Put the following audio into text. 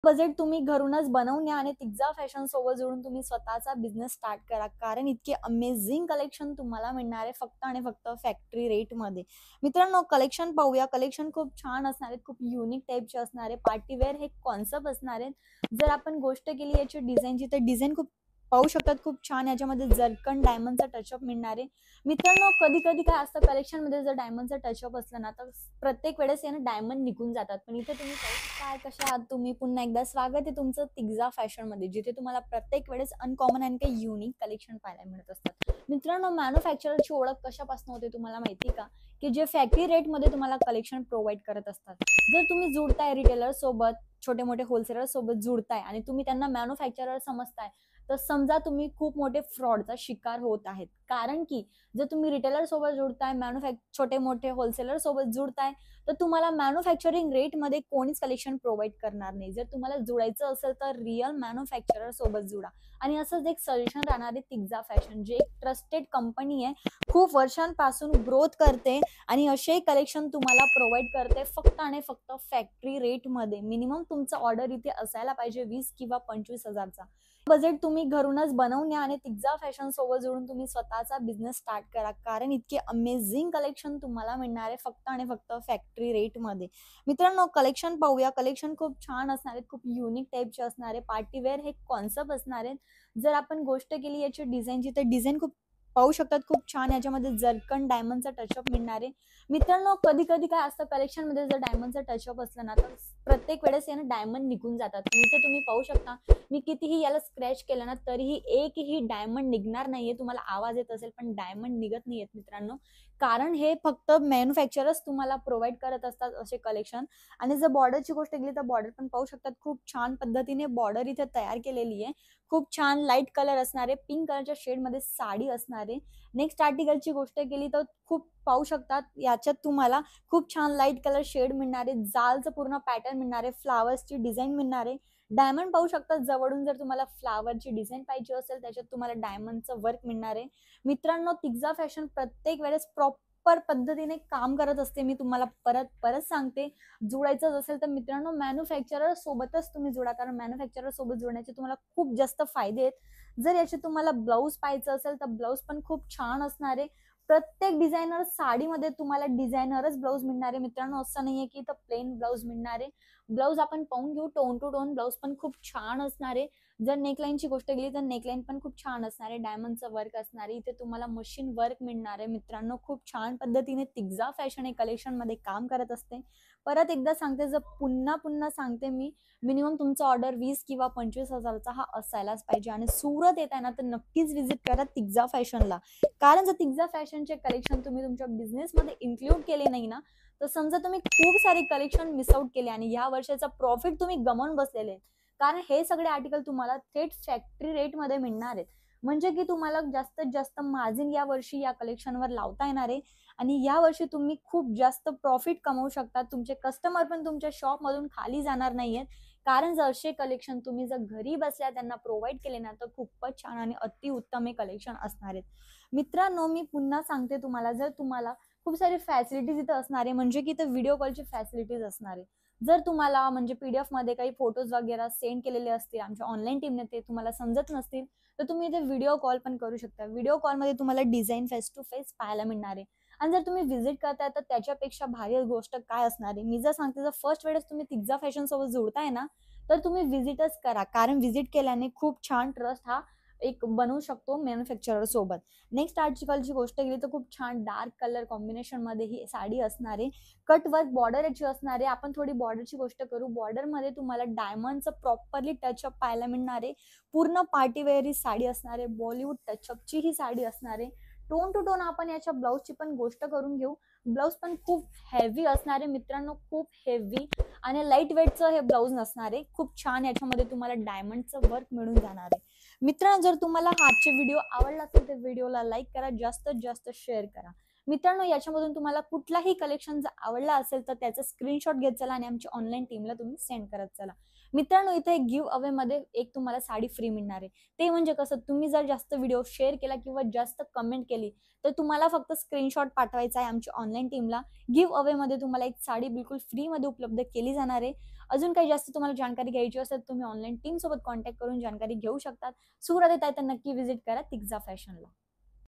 Budget तुम्ही घरूनच बनवून या आणि तिग्जा फॅशन सोबत जोडून तुम्ही स्वतःचा बिझनेस स्टार्ट करा. कारण इतके अमेझिंग कलेक्शन तुम्हाला मिळणार आहे फक्त आणि फक्त फॅक्टरी रेटमध्ये. मित्रांनो, कलेक्शन पाहूया. कलेक्शन खूप छान असणार आहेत, खूप युनिक टाईपचे असणार आहे. पार्टी वेअर हे कॉन्सेप्ट असणार आहेत. जर आपण गोष्ट केली याची डिझाईनची, तर डिझाईन खूप पाहू शकतात, खूप छान याच्यामध्ये जर्कन डायमंडचा टचअप मिळणार आहे. मित्रांनो, कधी-कधी काय असतं कलेक्शनमध्ये जर डायमंडचा टचअप असलं ना, तर प्रत्येक वेळेस आहे ना डायमंड निघून जातात. पण इथे तुम्ही काय कशा आहात तुम्ही? पुन्हा एकदा स्वागत आहे तुमचं तिग्जा फॅशनमध्ये, जिथे तुम्हाला प्रत्येक वेळेस अनकॉमन आणि काही युनिक कलेक्शन पाहायला मिळत असतात. मित्रांनो, मॅन्युफॅक्चररची ओळख कशापासून होते तुम्हाला माहिती का? की जे फॅक्टरी रेटमध्ये तुम्हाला कलेक्शन प्रोव्हाइड करत असतात. जर तुम्ही जुडताय रिटेलर सोबत, छोटे-मोठे होलसेलर सोबत जुडताय आणि तुम्ही त्यांना मॅन्युफॅक्चरर समजताय, तर समजा तुम्ही खूप मोठे फ्रॉडचा शिकार होत आहेत. कारण की जर तुम्ही रिटेलर सोबत जुडताय, छोटे-मोठे होलसेलर सोबत जुडताय, तर तुम्हाला मॅन्युफॅक्चरिंग रेटमध्ये कोणीच कलेक्शन प्रोव्हाइड करणार नाही. जर तुम्हाला जुडायचं असेल तर रिअल मॅन्युफॅक्चरर सोबत जुडा. आणि असंच एक सजेशन राहणार आहे तिग्जा फॅशन, जे एक ट्रस्टेड कंपनी आहे. खूप वर्षांपासून ग्रोथ करते आणि असे कलेक्शन तुम्हाला प्रोव्हाइड करते फक्त आणि फक्त फॅक्टरी रेटमध्ये. मिनिमम तुमचा ऑर्डर इथे असायला पाहिजे 20 किंवा 25,000चा. बजेट तुम्ही घरूनच बनवून या आणि तिग्जा फॅशन सोबत जोडून तुम्ही स्वतःचा बिझनेस स्टार्ट करा. कारण इतके अमेझिंग कलेक्शन तुम्हाला मिळणार आहे फक्त आणि फक्त फॅक्टरी रेटमध्ये. मित्रांनो, कलेक्शन पाहूया. कलेक्शन खूप छान असणार आहेत, खूप युनिक टाईपचे असणार आहे. पार्टी वेअर हे कॉन्सेप्ट असणार आहेत. जर आपण गोष्ट केली याची डिझाईनची, तर डिझाईन खूप पाहू शकतात, खूप छान याच्यामध्ये जर्कन डायमंडचा टचअप मिळणार आहे. मित्रांनो, कधी-कधी काय असतं कलेक्शनमध्ये जर डायमंडचा टचअप असला ना, तर प्रत्येक वेळेस आहे ना डायमंड निघून जातात. पण इथे तुम्ही पाहू शकता, मी कितीही याला स्क्रॅच केलं ना, तरीही एकही डायमंड निघणार नाहीये. तुम्हाला आवाज येत असेल, पण डायमंड निघत नाहीयेत मित्रांनो. कारण हे फक्त मॅन्युफॅक्चरर्स तुम्हाला प्रोव्हाइड करत असतात असे कलेक्शन. आणि जर बॉर्डरची गोष्ट केली, तर बॉर्डर पण पाहू शकतात, खूप छान पद्धतीने बॉर्डर इथे तयार केलेली आहे. खूप छान लाईट कलर असणार आहे, पिंक कलरच्या शेडमध्ये साडी असणार आहे. नेक्स्ट आर्टिकलची गोष्ट केली तर खूप पाहू शकतात, याच्यात तुम्हाला खूप छान लाईट कलर शेड मिळणार आहे, जालचं पूर्ण पॅटर्न मिळणार आहे, फ्लावर्सची डिझाईन मिळणार आहे. डायमंड पाहू शकता जवळून, जर तुम्हाला फ्लावरची डिझाईन पाहिजे असेल त्याच्यात तुम्हाला डायमंडचं वर्क मिळणार आहे. मित्रांनो, तिग्जा फॅशन प्रत्येक वेळेस प्रॉपर पद्धतीने काम करत असते. मी तुम्हाला परत परत सांगते, जुडायचं असेल तर मित्रांनो मॅन्युफॅक्चरर सोबतच तुम्ही जुडा. कारण मॅन्युफॅक्चरर सोबत जुडण्याचे तुम्हाला खूप जास्त फायदे आहेत. जर याचे तुम्हाला ब्लाऊज पाहायचं असेल तर ब्लाऊज पण खूप छान असणार आहे. प्रत्येक डिझायनर साडीमध्ये तुम्हाला डिझायनरच ब्लाऊज मिळणार आहे. मित्रांनो, असं नाहीये की इथं प्लेन ब्लाऊज मिळणार आहे. ब्लाऊज आपण पाहून घेऊ, टोन टू टोन ब्लाऊज पण खूप छान असणार आहे. जर नेकलाईनची गोष्ट केली तर नेकलाईन पण खूप छान असणार आहे. डायमंडचं वर्क असणार आहे. इथे तुम्हाला मशीन वर्क मिळणार आहे. मित्रांनो, खूप छान पद्धतीने तिग्जा फॅशन हे कलेक्शनमध्ये काम करत असते. परत एकदा सांगते, जर पुन्हा पुन्हा सांगते मी, मिनिमम तुमचा ऑर्डर 20 किंवा 25,000चा हा असायलाच पाहिजे. आणि सुरत येत आहे ना, तर नक्कीच व्हिजिट करा तिग्जा फॅशनला. कारण जर तिग्जा फॅशनचे कलेक्शन तुम्ही तुमच्या बिझनेसमध्ये इन्क्लूड केले नाही ना, तर समजा तुम्ही खूप सारे कलेक्शन मिस आउट केले आणि या वर्षाचा प्रॉफिट तुम्ही गमावून बसलेले आहेत. कारण हे सगळे आर्टिकल तुम्हाला थेट फॅक्टरी रेटमध्ये मिळणार आहेत. म्हणजे की तुम्हाला जास्तीत जास्त मार्जिन या वर्षी या कलेक्शनवर लावता येणार आहे आणि या वर्षी तुम्ही खूप जास्त प्रॉफिट कमवू शकता. तुमचे कस्टमर पण तुमच्या शॉपमधून खाली जाणार नाहीयेत. कारण जर असे कलेक्शन तुम्ही जर घरी बसल्या त्यांना प्रोव्हाइड केले ना, तर खूपच छान आणि अतिउत्तम हे कलेक्शन असणार आहेत. मित्रांनो, मी पुन्हा सांगते तुम्हाला, जर तुम्हाला खूप सारी फॅसिलिटीज इथं असणार आहे, म्हणजे की इथं व्हिडिओ कॉलची फॅसिलिटीज असणार आहे. जर तुम्हाला म्हणजे पीडीएफ मध्ये काही फोटोज वगैरे सेंड केलेले असतील आमच्या ऑनलाईन टीमने, ते तुम्हाला समजत नसतील, तर तुम्ही इथे व्हिडिओ कॉल पण करू शकता. व्हिडिओ कॉलमध्ये तुम्हाला डिझाईन फेस टू फेस पाहायला मिळणार आहे. आणि जर तुम्ही व्हिजिट करताय तर त्याच्यापेक्षा भारी गोष्ट काय असणार आहे, मी जर सांगते, जर फर्स्ट वेळेस तुम्ही तिग्जा फॅशन सोबत जोडताय ना, तर तुम्ही व्हिजिटच करा. कारण व्हिजिट केल्याने खूप छान ट्रस्ट हा एक बनवू शकतो मॅन्युफॅक्चरर सोबत. नेक्स्ट आर्टिकलची गोष्ट केली तर खूप छान डार्क कलर कॉम्बिनेशन मध्ये ही साडी असणार आहे. कट वर्क बॉर्डर याची असणार आहे. आपण थोडी बॉर्डरची गोष्ट करू. बॉर्डर मध्ये तुम्हाला डायमंडचं प्रॉपरली टचअप पाहायला मिळणार आहे. पूर्ण पार्टी वेअर ही साडी असणार आहे. बॉलिवूड टचअपची ही साडी असणार आहे. टोन टू टोन आपण याच्या ब्लाऊजची पण गोष्ट करून घेऊ. ब्लाऊज पण खूप हेवी असणार आहे मित्रांनो, खूप हेवी आणि लाईट वेटचं हे ब्लाऊज नसणार आहे. खूप छान याच्यामध्ये तुम्हाला डायमंडचं वर्क मिळून जाणार आहे. मित्रांनो, जर तुम्हाला आजचे व्हिडिओ आवडला असेल तर व्हिडिओला लाईक करा, जास्तीत जास्त शेअर करा. मित्रांनो, याच्यामधून तुम्हाला कुठलाही कलेक्शन जर आवडला असेल तर त्याचा स्क्रीनशॉट घेत चला आणि आमच्या ऑनलाईन टीमला तुम्ही सेंड करत चला. मित्रांनो, इथे गिव्ह अवेमध्ये एक तुम्हाला साडी फ्री मिळणार आहे. ते म्हणजे कसं, तुम्ही जर जास्त व्हिडिओ शेअर केला किंवा जास्त कमेंट केली, तर तुम्हाला फक्त स्क्रीनशॉट पाठवायचा आहे आमच्या ऑनलाईन टीमला. गिव्ह अवेमध्ये तुम्हाला एक साडी बिलकुल फ्रीमध्ये उपलब्ध केली जाणार आहे. अजून काही जास्त तुम्हाला जानकारी घ्यायची असेल तर तुम्ही ऑनलाईन टीमसोबत कॉन्टॅक्ट करून जानकारी घेऊ शकतात. सुरत येत आहे तर नक्की व्हिजिट करा तिग्जा फॅशनला.